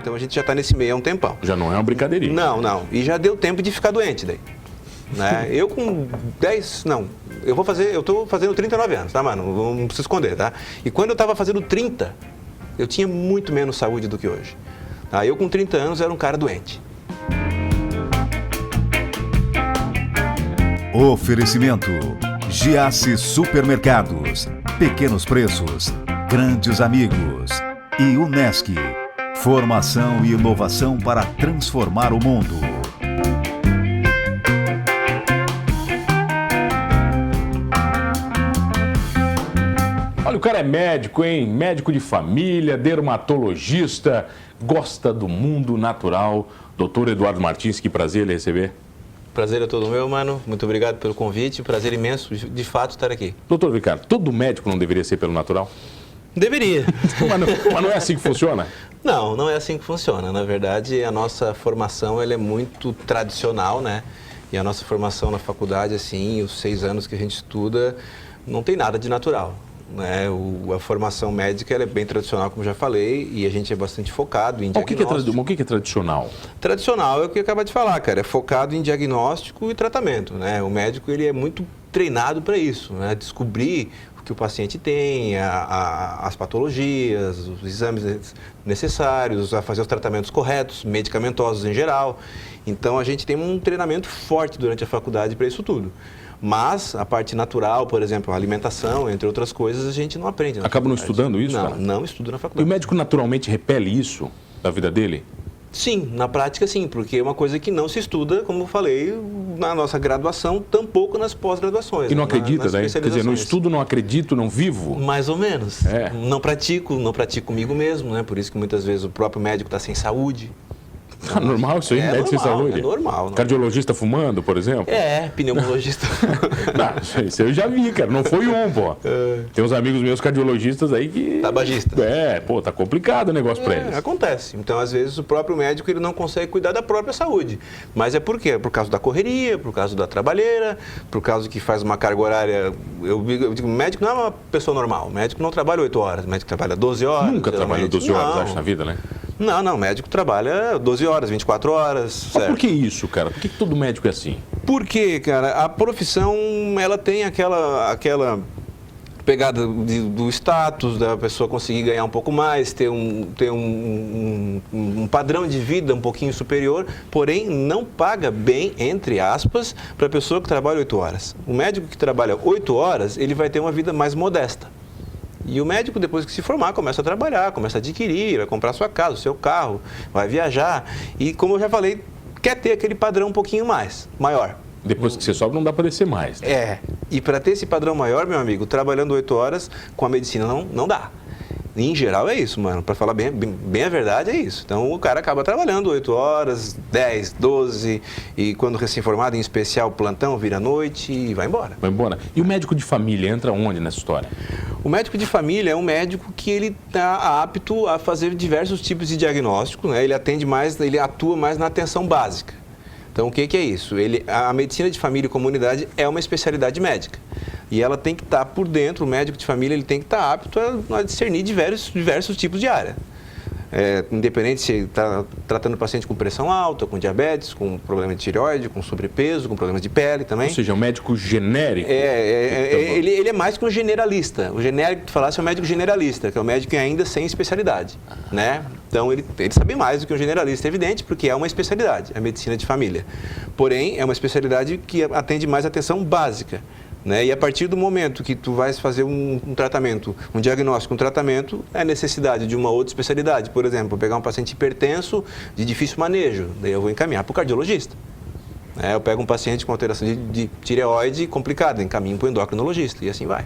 Então a gente já está nesse meio há um tempão. Já não é uma brincadeirinha. Não, não. E já deu tempo de ficar doente daí. Né? Eu com 10, não, eu tô fazendo 39 anos, tá, mano? Não preciso esconder, tá? E quando eu tava fazendo 30, eu tinha muito menos saúde do que hoje. Tá? Eu com 30 anos era um cara doente. Oferecimento: Giasse Supermercados, pequenos preços, grandes amigos. E Unesc, formação e inovação para transformar o mundo. Olha, o cara é médico, hein? Médico de família, dermatologista, gosta do mundo natural. Doutor Eduardo Martins, que prazer ele receber. Prazer é todo meu, mano. Muito obrigado pelo convite. Prazer imenso, de fato, estar aqui. Doutor Ricardo, todo médico não deveria ser pelo natural? Deveria. Mas não é assim que funciona? Não, não é assim que funciona. Na verdade, a nossa formação ela é muito tradicional, né? E a nossa formação na faculdade, assim, os 6 anos que a gente estuda, não tem nada de natural. Né? A formação médica ela é bem tradicional, como já falei, e a gente é bastante focado em diagnóstico. O que é tradicional? Tradicional é o que eu acabei de falar, cara. É focado em diagnóstico e tratamento. Né? O médico ele é muito treinado para isso, né? Descobrir o que o paciente tem, as patologias, os exames necessários, a fazer os tratamentos corretos, medicamentosos em geral. Então, a gente tem um treinamento forte durante a faculdade para isso tudo. Mas a parte natural, por exemplo, a alimentação, entre outras coisas, a gente não aprende. Acaba não estudando isso, não, cara? Não estuda na E faculdade. o médico naturalmente repele isso da vida dele? Sim, na prática sim, porque é uma coisa que não se estuda, como eu falei, na nossa graduação, tampouco nas pós-graduações. E não acredita, né? Quer dizer, no estudo não acredito, não vivo? Mais ou menos. É. Não pratico comigo mesmo, né? Por isso que muitas vezes o próprio médico está sem saúde. Normal isso aí, médico sem saúde? É normal. Cardiologista fumando, por exemplo? É, pneumologista. Não, isso eu já vi, cara. Não foi um, pô. Tem uns amigos meus cardiologistas aí que... Tabagista. Pô, tá complicado o negócio pra eles. Acontece. Então, às vezes, o próprio médico ele não consegue cuidar da própria saúde. Mas é por quê? Por causa da correria, por causa da trabalheira, por causa que faz uma carga horária... Eu digo, médico não é uma pessoa normal. O médico não trabalha 8 horas. O médico trabalha 12 horas. Nunca trabalhou 12 horas, acho, na vida, né? Não, o médico trabalha 12 horas, 24 horas. Mas por que isso, cara? Por que todo médico é assim? Porque, cara, a profissão, ela tem aquela pegada do status, da pessoa conseguir ganhar um pouco mais, ter um padrão de vida um pouquinho superior, porém não paga bem, entre aspas, para a pessoa que trabalha 8 horas. O médico que trabalha 8 horas, ele vai ter uma vida mais modesta. E o médico, depois que se formar, começa a trabalhar, começa a adquirir, vai comprar sua casa, o seu carro, vai viajar. E, como eu já falei, quer ter aquele padrão um pouquinho maior. Depois que você sobe, não dá para descer mais. Né? É. E para ter esse padrão maior, meu amigo, trabalhando 8 horas com a medicina não dá. Em geral é isso, mano. Para falar bem a verdade, é isso. Então, o cara acaba trabalhando 8 horas, 10, 12, e quando recém-formado, em especial, plantão, vira à noite e vai embora. Vai embora. E o médico de família entra onde nessa história? O médico de família é um médico que ele está apto a fazer diversos tipos de diagnóstico, né? Ele atua mais na atenção básica. Então, o que é isso? A medicina de família e comunidade é uma especialidade médica. E ela tem que estar por dentro, o médico de família ele tem que estar apto a discernir diversos tipos de área. Independente se está tratando o paciente com pressão alta, com diabetes, com problema de tireoide, com sobrepeso, com problemas de pele também. Ou seja, é um médico genérico? Ele é mais que um generalista. O genérico que tu falasse é um médico generalista, que é um médico ainda sem especialidade, né? Então, ele sabe mais do que um generalista, é evidente, porque é uma especialidade, a medicina de família. Porém, é uma especialidade que atende mais atenção básica. Né? E a partir do momento que tu vais fazer um tratamento, um diagnóstico, um tratamento, é necessidade de uma outra especialidade. Por exemplo, pegar um paciente hipertenso de difícil manejo, daí eu vou encaminhar para o cardiologista. Eu pego um paciente com alteração de tireoide complicada, encaminho para o endocrinologista e assim vai.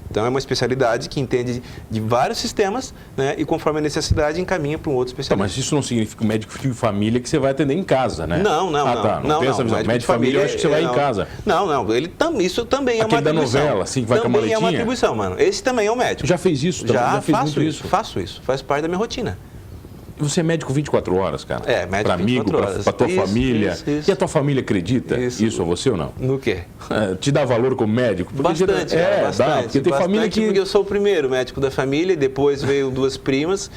Então, é uma especialidade que entende de vários sistemas, né? E conforme a necessidade, encaminha para um outro especialista. Mas isso não significa o médico de família que você vai atender em casa, né? Não. Não tem essa visão. Médico de família, eu acho que você vai em casa. Não. Isso também é uma atribuição. Aquele da novela, assim, que vai com a maletinha? Também é uma atribuição, mano. Esse também é um médico. Já fez isso? Já fez faço muito isso. Faço isso. Faz parte da minha rotina. Você é médico 24 horas, cara? É, médico pra 24 amigo, horas. pra tua Isso, família. isso. E a tua família acredita isso a você ou não? No quê? Te dá valor como médico? Porque Bastante, cara, bastante. dá. Porque tem família que... Porque eu sou o primeiro médico da família, e depois veio 2 primas,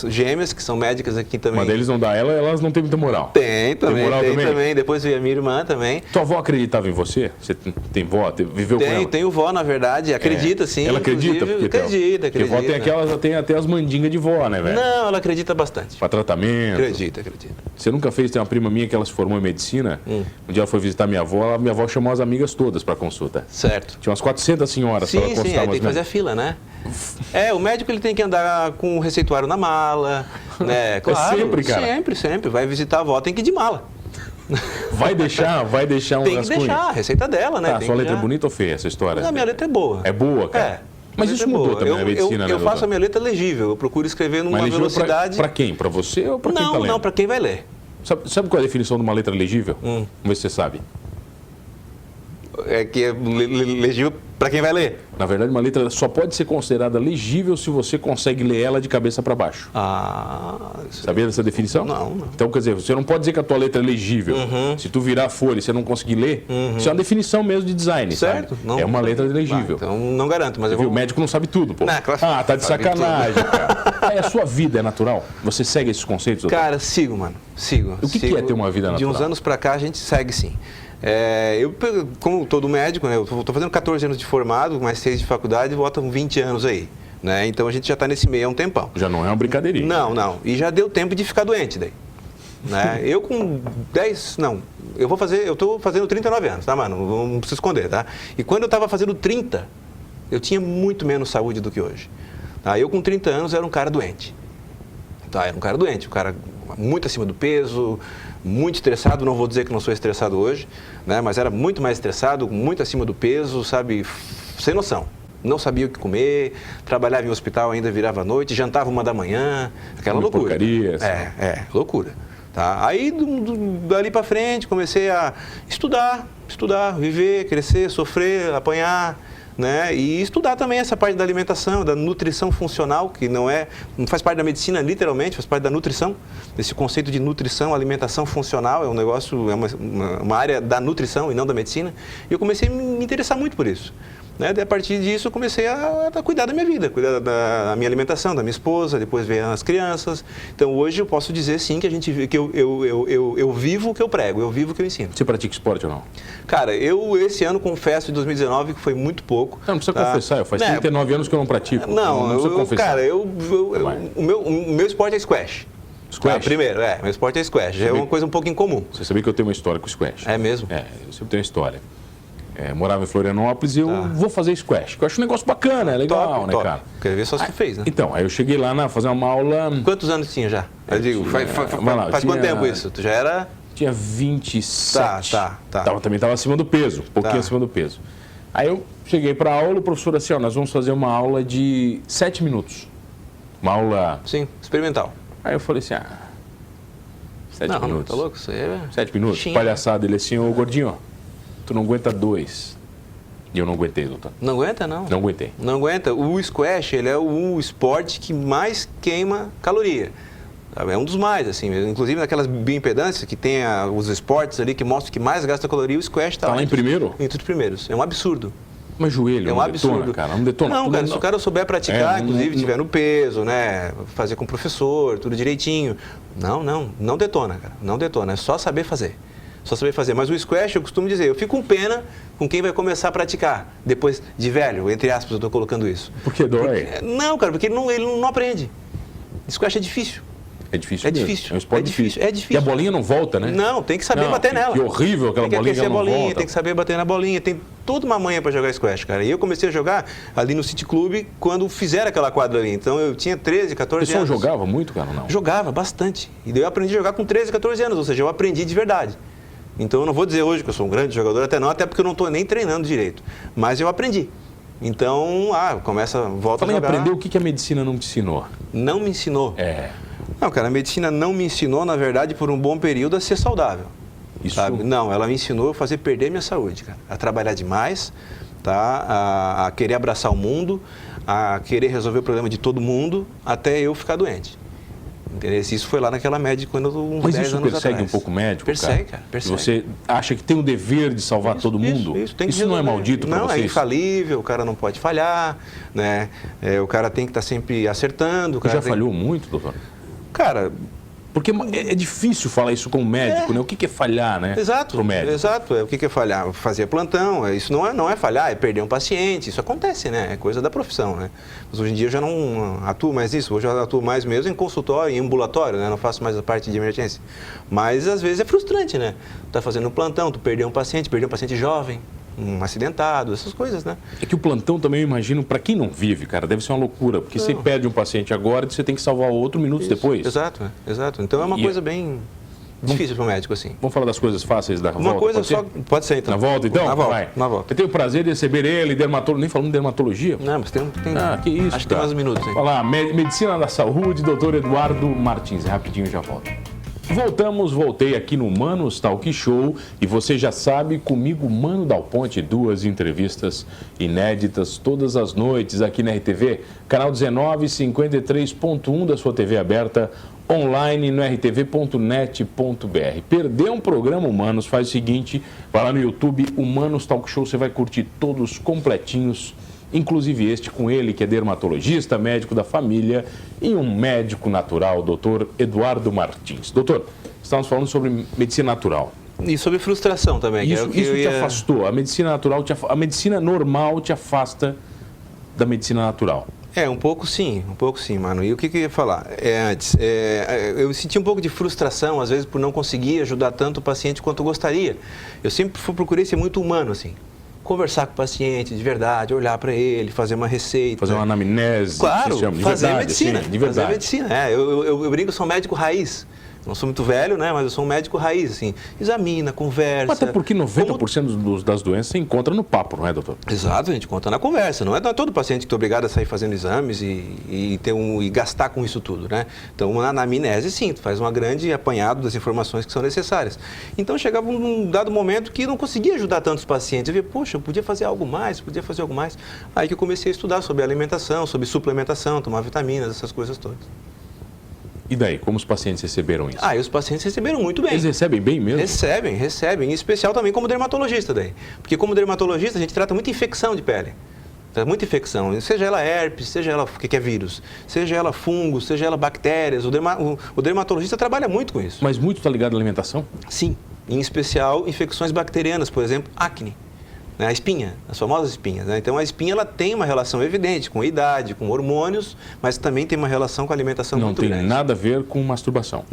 gêmeas, que são médicas aqui também. Mas deles não dá, elas não têm muita moral. Tem também, moral tem também? também. Depois veio a minha irmã também. Tua avó acreditava em você? Você tem vó? Viveu com ela? Tenho vó, na verdade, acredita sim. Ela acredita? Inclusive, Porque acredita. Porque vó tem até as mandingas de vó, né, velho? Não, ela acredita bastante. Pra tratamento. Acredita. Você nunca fez? Tem uma prima minha que ela se formou em medicina. Um dia ela foi visitar minha avó chamou as amigas todas pra consulta. Certo. Tinha umas 400 senhoras pra ela Sim, consultar. aí tem que fazer a fila, né? O médico ele tem que andar com o receituário na mala, né? Claro, sempre, cara. Sempre. Vai visitar a avó, tem que ir de mala. Vai deixar um Tem que rascunho? deixar, a receita dela, né? Tá, Tem sua que letra é já- bonita ou feia, essa história? A minha letra é boa. É boa, cara? Mas A isso letra é mudou boa. também na medicina, né, Eu faço doutor? a minha letra legível, eu procuro escrever numa Mas legível velocidade... pra quem? Pra você ou pra quem tá lendo? Não, para quem vai ler. Sabe qual é a definição de uma letra legível? Vamos ver se você sabe. É que é legível para quem vai ler. Na verdade, uma letra só pode ser considerada legível se você consegue ler ela de cabeça para baixo. Sabia dessa definição? Não. Então, quer dizer, você não pode dizer que a tua letra é legível. Se tu virar a folha e você não conseguir ler, isso é uma definição mesmo de design, Certo. sabe? Não, é uma letra legível. Então não garanto, mas eu Viu? vou... O médico não sabe tudo, pô. Não, claro. Tá de Sabe sacanagem, cara. Aí a sua vida é natural? Você segue esses conceitos? Doutor? Cara, sigo, mano. Sigo. O que é ter uma vida De uns natural? anos para cá a gente segue sim. Eu, como todo médico, né, eu tô fazendo 14 anos de formado, mais 6 de faculdade, voltam 20 anos aí. Né? Então a gente já está nesse meio há um tempão. Já não é uma brincadeirinha. Não. E já deu tempo de ficar doente daí. Né? Eu com 10... Não, eu tô fazendo 39 anos, tá, mano? Não preciso esconder, tá? E quando eu estava fazendo 30, eu tinha muito menos saúde do que hoje. Tá? Eu com 30 anos era um cara doente. Tá? Era um cara muito acima do peso, muito estressado, não vou dizer que não sou estressado hoje, né? Mas era muito mais estressado, muito acima do peso, sabe? Sem noção. Não sabia o que comer, trabalhava em hospital, ainda virava à noite, jantava 1 da manhã, aquela Comia loucura. porcaria, assim. Loucura. Tá? Aí, dali para frente, comecei a estudar, viver, crescer, sofrer, apanhar, né? E estudar também essa parte da alimentação, da nutrição funcional, que não faz parte da medicina, literalmente, faz parte da nutrição. Esse conceito de nutrição, alimentação funcional, é um negócio, é uma área da nutrição e não da medicina. E eu comecei a me interessar muito por isso. Né? A partir disso, eu comecei a cuidar da minha vida, cuidar da minha alimentação, da minha esposa, depois veio as crianças. Então, hoje eu posso dizer, sim, que eu vivo o que eu prego, eu vivo o que eu ensino. Você pratica esporte ou não? Cara, eu esse ano confesso, em 2019, que foi muito pouco. Não precisa confessar, faz 39 anos que eu não pratico. Não precisa confessar. Cara, o meu esporte é squash. Squash? Primeiro, meu esporte é squash. É uma coisa um pouco incomum. Você sabia que eu tenho uma história com squash? É mesmo? Eu sempre tenho uma história. Morava em Florianópolis e eu vou fazer squash, que eu acho um negócio bacana, é legal, né, cara? Quero ver só se tu fez, né? Então, aí eu cheguei lá fazer uma aula... Quantos anos tinha já? Eu digo, faz quanto tempo isso? Tu já era... Tinha 27. Tá. Também estava acima do peso, um pouquinho acima do peso. Aí eu cheguei para a aula, o professor assim, nós vamos fazer uma aula de 7 minutos. Uma aula... Sim, experimental. Aí eu falei assim, 7 minutos. Não, tá louco? Isso aí é... 7 minutos? Xinha. Palhaçada. Ele assim, ô gordinho, tu não aguenta 2. E eu não aguentei, doutor. Não aguenta, não? Não aguentei. Não aguenta. O squash, ele é o esporte que mais queima caloria. É um dos mais, assim. Inclusive, naquelas bioimpedâncias que tem os esportes ali que mostram que mais gasta caloria, o squash está lá em primeiro? Entre os primeiros. É um absurdo. Mas joelho, é um absurdo. Detona, cara? Não detona? Não, cara, se o cara souber praticar, inclusive, tiver no peso, né? Fazer com o professor, tudo direitinho. Não detona, cara. Não detona. É só saber fazer. Só saber fazer. Mas o squash, eu costumo dizer, eu fico com pena com quem vai começar a praticar depois de velho, entre aspas, eu estou colocando isso. Por que dói? Não, cara, porque ele não aprende. Squash é difícil. É difícil É mesmo. difícil. É um esporte difícil. É difícil. E a bolinha não volta, né? Não, tem que saber bater nela. Que horrível aquela bolinha que não volta. Tem que saber bater na bolinha. Tem toda uma manha para jogar squash, cara. E eu comecei a jogar ali no City Club quando fizeram aquela quadra ali. Então eu tinha 13, 14 anos. O pessoal jogava muito, cara, não? Jogava bastante. E daí eu aprendi a jogar com 13, 14 anos. Ou seja, eu aprendi de verdade. Então eu não vou dizer hoje que eu sou um grande jogador, até porque eu não estou nem treinando direito. Mas eu aprendi. Então, volta a jogar. Falei em aprender, o que a medicina não te ensinou? Não me ensinou? Não, cara, a medicina não me ensinou, na verdade, por um bom período, a ser saudável. Isso? Sabe? Não, ela me ensinou a fazer perder minha saúde, cara. A trabalhar demais, tá? A querer abraçar o mundo, a querer resolver o problema de todo mundo, até eu ficar doente. Entendeu? Isso foi lá naquela médica quando uns Mas 10 isso anos persegue atrás. um pouco o médico, Persegue, cara? persegue. Você acha que tem o dever de salvar todo mundo? Isso não é maldito para vocês? Não, é infalível, o cara não pode falhar, né? O cara tem que estar sempre acertando. O cara Já falhou muito, doutor? Cara... Porque é difícil falar isso com o médico, né? O que é falhar, né? Exato, pro médico? exato. O que é falhar? Fazer plantão, isso não é falhar, é perder um paciente, isso acontece, né? É coisa da profissão, né? Mas hoje em dia eu já não atuo mais nisso, hoje eu atuo mais mesmo em consultório, em ambulatório, né? Não faço mais a parte de emergência. Mas às vezes é frustrante, né? Tu tá fazendo um plantão, tu perdeu um paciente jovem, um acidentado, essas coisas, né? É que o plantão também, eu imagino, para quem não vive, cara, deve ser uma loucura, porque você perde um paciente agora e você tem que salvar outro minutos depois. Exato, exato. Então é uma coisa bem difícil para o médico, assim. Vamos falar das coisas fáceis da volta? Uma coisa só... Pode ser, então. Na volta, então? Na volta, vai. na volta. Eu tenho o prazer de receber ele, dermatologia, nem falando de dermatologia. Não, mas tem que isso, acho que tem mais uns minutos, hein? Olha lá, Medicina da Saúde, doutor Eduardo Martins. Rapidinho já volto. Voltei aqui no Manos Talk Show e você já sabe, comigo, Mano Dal Ponte, 2 entrevistas inéditas todas as noites aqui na RTV, canal 1953.1 da sua TV aberta, online no rtv.net.br. Perdeu um programa Humanos, faz o seguinte, vai lá no YouTube, Humanos Talk Show, você vai curtir todos completinhos, inclusive este com ele, que é dermatologista, médico da família e um médico natural, doutor Eduardo Martins. Doutor, estamos falando sobre medicina natural. E sobre frustração também. Isso te afastou, a medicina natural, a medicina normal te afasta da medicina natural. Um pouco sim, mano. E o que eu ia falar? Eu senti um pouco de frustração, às vezes, por não conseguir ajudar tanto o paciente quanto eu gostaria. Eu sempre procurei ser muito humano, assim. Conversar com o paciente de verdade, olhar para ele, fazer uma receita. Fazer uma anamnese. Claro, de fazer verdade, medicina. Assim, de verdade. Fazer medicina, eu brinco, eu sou um médico raiz. Não sou muito velho, né? Mas eu sou um médico raiz, assim. Examina, conversa. Mas até porque 90% das doenças você encontra no papo, não é, doutor? Exato, a gente conta na conversa. Não é todo paciente que é obrigado a sair fazendo exames e gastar com isso tudo, né? Então, na anamnese, sim, tu faz uma grande apanhado das informações que são necessárias. Então, chegava um dado momento que não conseguia ajudar tantos pacientes. Eu via, poxa, eu podia fazer algo mais, Aí que eu comecei a estudar sobre alimentação, sobre suplementação, tomar vitaminas, essas coisas todas. E daí, como os pacientes receberam isso? E os pacientes receberam muito bem. Eles recebem bem mesmo? Recebem, em especial também como dermatologista daí. Porque como dermatologista a gente trata muita infecção de pele. Muita infecção, seja ela herpes, seja ela, o que é vírus, seja ela fungo, seja ela bactérias, o dermatologista trabalha muito com isso. Mas muito está ligado à alimentação? Sim, em especial infecções bacterianas, por exemplo, acne. A espinha, as famosas espinhas. Né? Então, a espinha ela tem uma relação evidente com a idade, com hormônios, mas também tem uma relação com a alimentação muito grande. Não tem nada a ver com masturbação.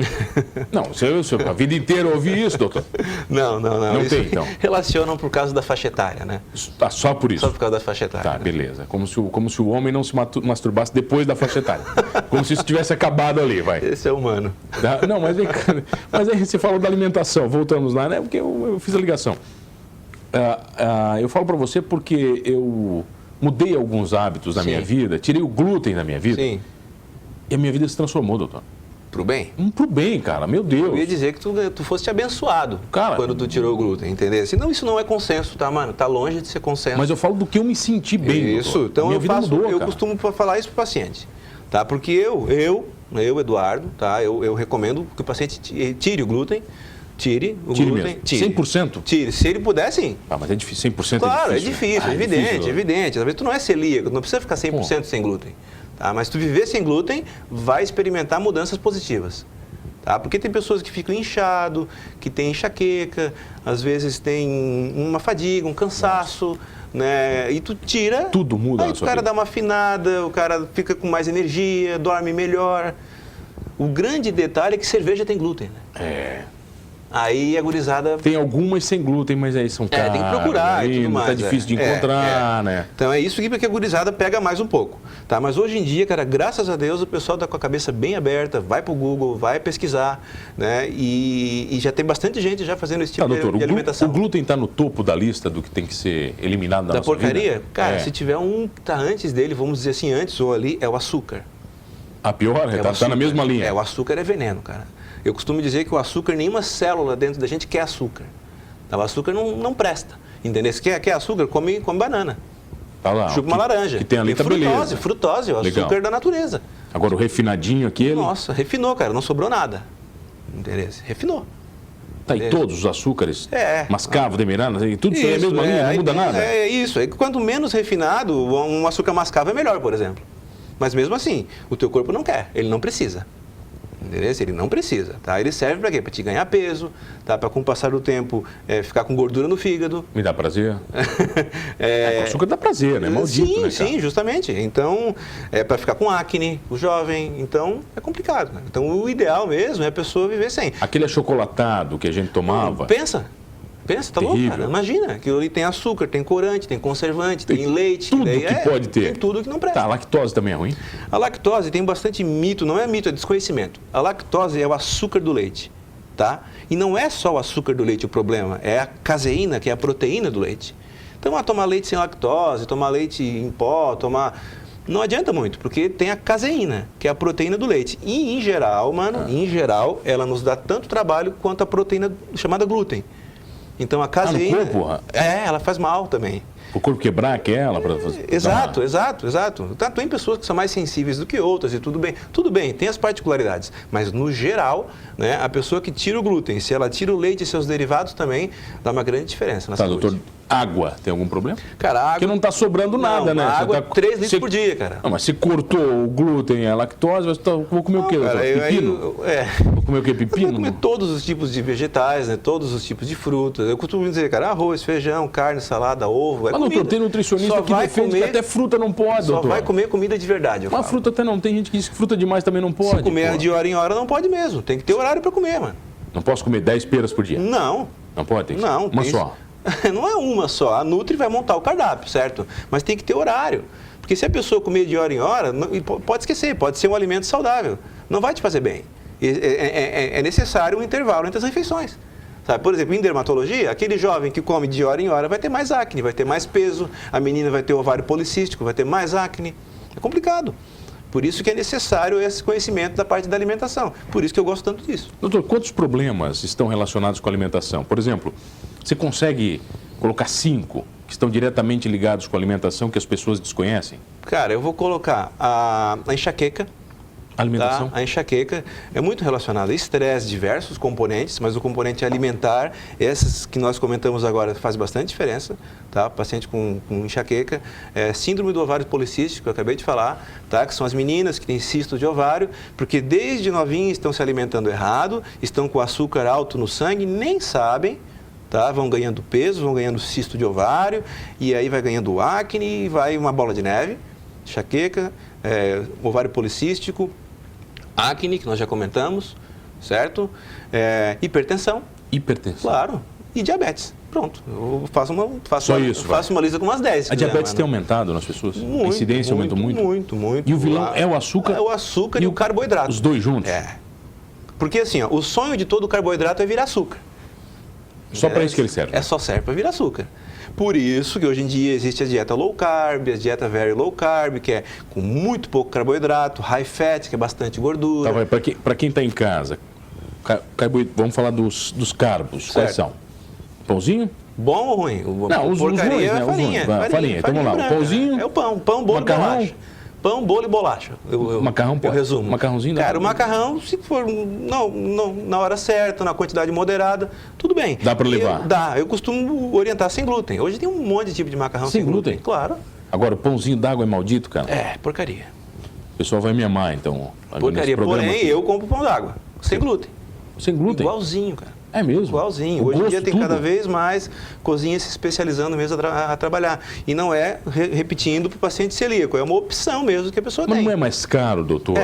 Não, a vida inteira eu ouvi isso, doutor. Não. Não tem, então. Relacionam por causa da faixa etária, né? Só por isso? Só por causa da faixa etária. Tá, beleza. Como se o homem não se masturbasse depois da faixa etária. Como se isso tivesse acabado ali, vai. Esse é humano. Não, mas aí você falou da alimentação, voltamos lá, né? Porque eu fiz a ligação. Eu falo para você porque eu mudei alguns hábitos da minha vida, tirei o glúten da minha vida. Sim. E a minha vida se transformou, doutor. Pro bem? Pro bem, cara, meu Deus. Eu ia dizer que tu fosse abençoado, cara, quando tu tirou o glúten, entendeu? Senão isso não é consenso, tá, mano? Tá longe de ser consenso. Mas eu falo do que eu me senti bem, Isso, doutor. então mudou, eu costumo falar isso pro paciente, tá? Porque eu, Eduardo, tá? Eu recomendo que o paciente tire o glúten. Tire o glúten. Mesmo. Tire. 100%? Tire. Se ele puder, sim. Mas é difícil, 100% claro, é difícil. É difícil, evidente. Às vezes tu não é celíaco, não precisa ficar 100% sem glúten. Tá? Mas tu viver sem glúten, vai experimentar mudanças positivas. Tá? Porque tem pessoas que ficam inchado, que tem enxaqueca, às vezes tem uma fadiga, um cansaço, né? E tu tira... Tudo muda aí na sua o cara vida. dá uma afinada, o cara fica com mais energia, dorme melhor. O grande detalhe é que cerveja tem glúten, né? Aí a gurizada... Tem algumas sem glúten, mas aí são caras. Tem que procurar e tudo mais. Tá difícil de encontrar, né? Então é isso que a gurizada pega mais um pouco. Tá? Mas hoje em dia, cara, graças a Deus, o pessoal tá com a cabeça bem aberta, vai pro Google, vai pesquisar, né? E já tem bastante gente já fazendo esse tipo doutor, de alimentação. O glúten tá no topo da lista do que tem que ser eliminado da nossa porcaria? vida? Cara, se tiver um que tá antes dele, vamos dizer assim, antes ou ali, é o açúcar. A pior? Tá na mesma linha. O açúcar é veneno, cara. Eu costumo dizer que o açúcar, nenhuma célula dentro da gente quer açúcar. O açúcar não presta. Entendeu? Se quer açúcar, come banana. Tá lá, chupa uma laranja. Que tem ali, tá beleza. Frutose, o açúcar da natureza. Agora o refinadinho aquele... Nossa, refinou, cara, não sobrou nada. Interesse. Refinou. Tá em todos os açúcares, É. mascavo, demerara, tudo isso aí é a mesma linha, não muda nada. É isso. Quanto menos refinado, um açúcar mascavo é melhor, por exemplo. Mas mesmo assim, o teu corpo não quer, ele não precisa. Entendeu? Ele não precisa, tá? Ele serve para quê? Para te ganhar peso, tá? Para com o passar do tempo ficar com gordura no fígado. Me dá prazer? O açúcar dá prazer, né? Maldito, sim, né, cara? sim, justamente. Então, é para ficar com acne, o jovem. Então, é complicado, né? Então, o ideal mesmo é a pessoa viver sem. Aquele achocolatado que a gente tomava... Pensa, tá louco, Terrível. cara? Imagina, aquilo ali tem açúcar, tem corante, tem conservante, tem leite. Tudo daí que pode ter. Tem tudo que não presta. Tá, a lactose também é ruim? A lactose tem bastante mito, não é mito, é desconhecimento. A lactose é o açúcar do leite, tá? E não é só o açúcar do leite o problema, é a caseína, que é a proteína do leite. Então, tomar leite sem lactose, tomar leite em pó, não adianta muito, porque tem a caseína, que é a proteína do leite. E, em geral, ela nos dá tanto trabalho quanto a proteína chamada glúten. Então, a caseína... no corpo? ela faz mal também. O corpo quebrar aquela para fazer... Exato. Tá, tem pessoas que são mais sensíveis do que outras e tudo bem. Tudo bem, tem as particularidades. Mas, no geral, né, a pessoa que tira o glúten, se ela tira o leite e seus derivados também, dá uma grande diferença na saúde. Doutor, água tem algum problema? Cara, água... Porque não está sobrando nada, né? Água, 3 litros por dia, cara. Não, mas se cortou o glúten e a lactose, vou comer o quê? Cara, pepino? Vou comer o quê? Pepino? Vou comer todos os tipos de vegetais, né? Todos os tipos de frutas. Eu costumo dizer, cara, arroz, feijão, carne, salada, ovo. Mas, doutor, tem nutricionista que defende que até fruta não pode, doutor. Só vai comer comida de verdade, Mas fruta até não. Tem gente que diz que fruta demais também não pode. Se comer de hora em hora, não pode mesmo. Tem que ter horário para comer, mano. Não posso comer 10 peras por dia? Não. Não pode? Tem não. Uma só? Não é uma só. A Nutri vai montar o cardápio, certo? Mas tem que ter horário. Porque se a pessoa comer de hora em hora, pode esquecer, pode ser um alimento saudável. Não vai te fazer bem. É necessário um intervalo entre as refeições. Sabe? Por exemplo, em dermatologia, aquele jovem que come de hora em hora vai ter mais acne, vai ter mais peso, a menina vai ter ovário policístico, vai ter mais acne. É complicado. Por isso que é necessário esse conhecimento da parte da alimentação. Por isso que eu gosto tanto disso. Doutor, quantos problemas estão relacionados com a alimentação? Por exemplo, você consegue colocar 5 que estão diretamente ligados com a alimentação que as pessoas desconhecem? Cara, eu vou colocar a enxaqueca. A alimentação? Tá? A enxaqueca é muito relacionada a estresse, diversos componentes, mas o componente alimentar, esses que nós comentamos agora, faz bastante diferença, tá? Paciente com enxaqueca, síndrome do ovário policístico, que eu acabei de falar, tá? Que são as meninas que têm cisto de ovário, porque desde novinhas estão se alimentando errado, estão com açúcar alto no sangue, nem sabem, tá? Vão ganhando peso, vão ganhando cisto de ovário, e aí vai ganhando acne, e vai uma bola de neve, enxaqueca, ovário policístico, acne, que nós já comentamos, certo? Hipertensão. Hipertensão. Claro. E diabetes. Pronto. Eu faço uma lista com umas 10. A diabetes tem aumentado nas pessoas? Muito, a incidência aumentou muito? Muito. E o vilão é o açúcar? É o açúcar e o carboidrato. Os dois juntos? Porque assim, o sonho de todo carboidrato é virar açúcar. Só para isso que ele serve? Só serve para virar açúcar. Por isso que hoje em dia existe a dieta low carb, a dieta very low carb, que é com muito pouco carboidrato, high fat, que é bastante gordura. Tá, para quem está em casa, vamos falar dos carbos. Certo. Quais são? Pãozinho? Bom ou ruim? Não, os ruins, né? Farinha. Então vamos lá, o pãozinho... É o pão, bolo e bolacha. Pão, bolo e bolacha. Macarrão, eu resumo. Macarrãozinho? Cara, o macarrão, se for na hora certa, na quantidade moderada, tudo bem. Dá para levar? Dá. Eu costumo orientar sem glúten. Hoje tem um monte de tipo de macarrão sem glúten. Claro. Agora, o pãozinho d'água é maldito, cara? Porcaria. O pessoal vai me amar, então. Porcaria. Porém, eu compro pão d'água, sem glúten. Sem glúten? Igualzinho, cara. É mesmo? Igualzinho. Hoje em dia tem cada vez mais cozinhas se especializando mesmo a trabalhar. E não é repetindo para o paciente celíaco, é uma opção mesmo que a pessoa tem. Mas não é mais caro, doutor?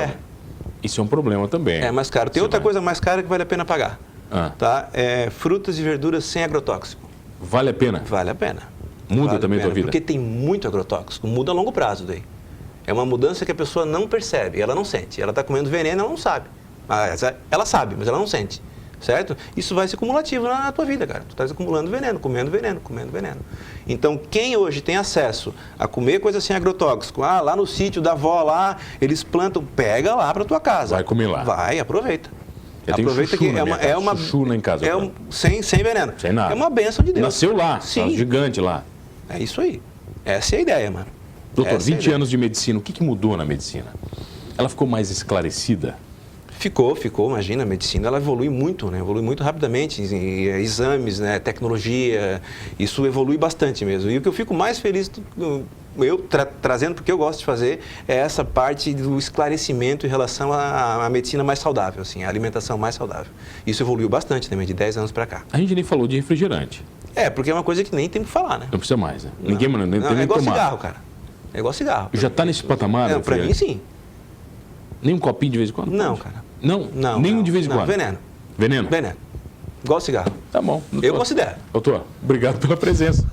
Isso é um problema também. É mais caro. Tem outra coisa mais cara que vale a pena pagar. Tá? Frutas e verduras sem agrotóxico. Vale a pena? Vale a pena. Muda também a tua vida? Porque tem muito agrotóxico. Muda a longo prazo daí. É uma mudança que a pessoa não percebe, ela não sente. Ela está comendo veneno, ela não sabe. Ela sabe, mas ela não sente. Certo? Isso vai ser cumulativo na tua vida, cara. Tu estás acumulando veneno, comendo veneno. Então, quem hoje tem acesso a comer coisa sem agrotóxico, lá no sítio da avó, lá, eles plantam, pega lá para tua casa. Vai comer lá. Vai, aproveita. Aproveita que é uma chuchu lá em casa. Sem veneno. Sem nada. É uma bênção de Deus. Nasceu lá, sim. Gigante lá. É isso aí. Essa é a ideia, mano. Doutor, 20 anos de medicina, o que mudou na medicina? Ela ficou mais esclarecida? Ficou, imagina, a medicina ela evolui muito, né? Evolui muito rapidamente, exames, né? Tecnologia, isso evolui bastante mesmo. E o que eu fico mais feliz, trazendo porque eu gosto de fazer, é essa parte do esclarecimento em relação à medicina mais saudável, assim, a alimentação mais saudável. Isso evoluiu bastante também, de 10 anos para cá. A gente nem falou de refrigerante. Porque é uma coisa que nem tem que falar, né? Não precisa mais, né? Não. Ninguém nem é tomar. igual cigarro, cara. É igual cigarro. Já está nesse patamar? Não, para mim, sim. Nem um copinho de vez em quando? Não, cara. Não? Nenhum de vez em quando? Veneno. Veneno? Veneno. Igual cigarro. Tá bom. Doutor. Eu considero. Doutor, obrigado pela presença.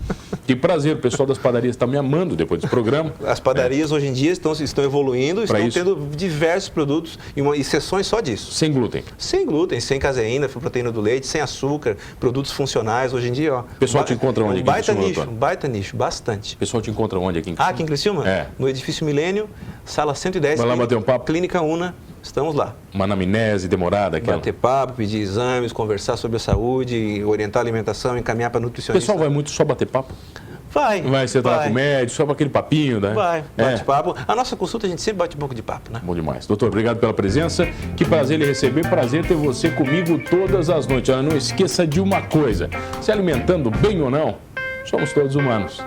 Que prazer, o pessoal das padarias está me amando depois desse programa. As padarias hoje em dia estão evoluindo, estão isso. tendo diversos produtos e sessões só disso. Sem glúten. Sem glúten, sem caseína, proteína do leite, sem açúcar, produtos funcionais hoje em dia, ó. O pessoal te encontra onde aqui em Criciúma? Baita nicho, bastante. O pessoal te encontra onde aqui em Criciúma? Aqui em Criciúma? No Edifício Milênio, sala 110. Vai lá bater um papo? Clínica Una, estamos lá. Uma anamnese demorada, aquela? Bater papo, pedir exames, conversar sobre a saúde, orientar a alimentação, encaminhar para O nutricionista. pessoal vai muito só bater papo? Vai. Você tá lá com o médico, só para aquele papinho, né? Vai, bate papo. A nossa consulta a gente sempre bate um pouco de papo, né? Bom demais. Doutor, obrigado pela presença. Que prazer lhe receber, prazer ter você comigo todas as noites. Olha, não esqueça de uma coisa, se alimentando bem ou não, somos todos humanos.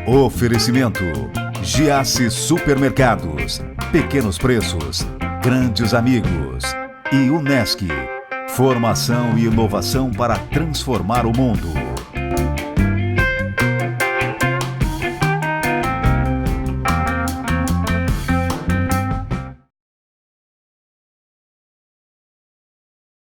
Oferecimento: Giasse Supermercados, pequenos preços, grandes amigos. E Unesc, formação e inovação para transformar o mundo.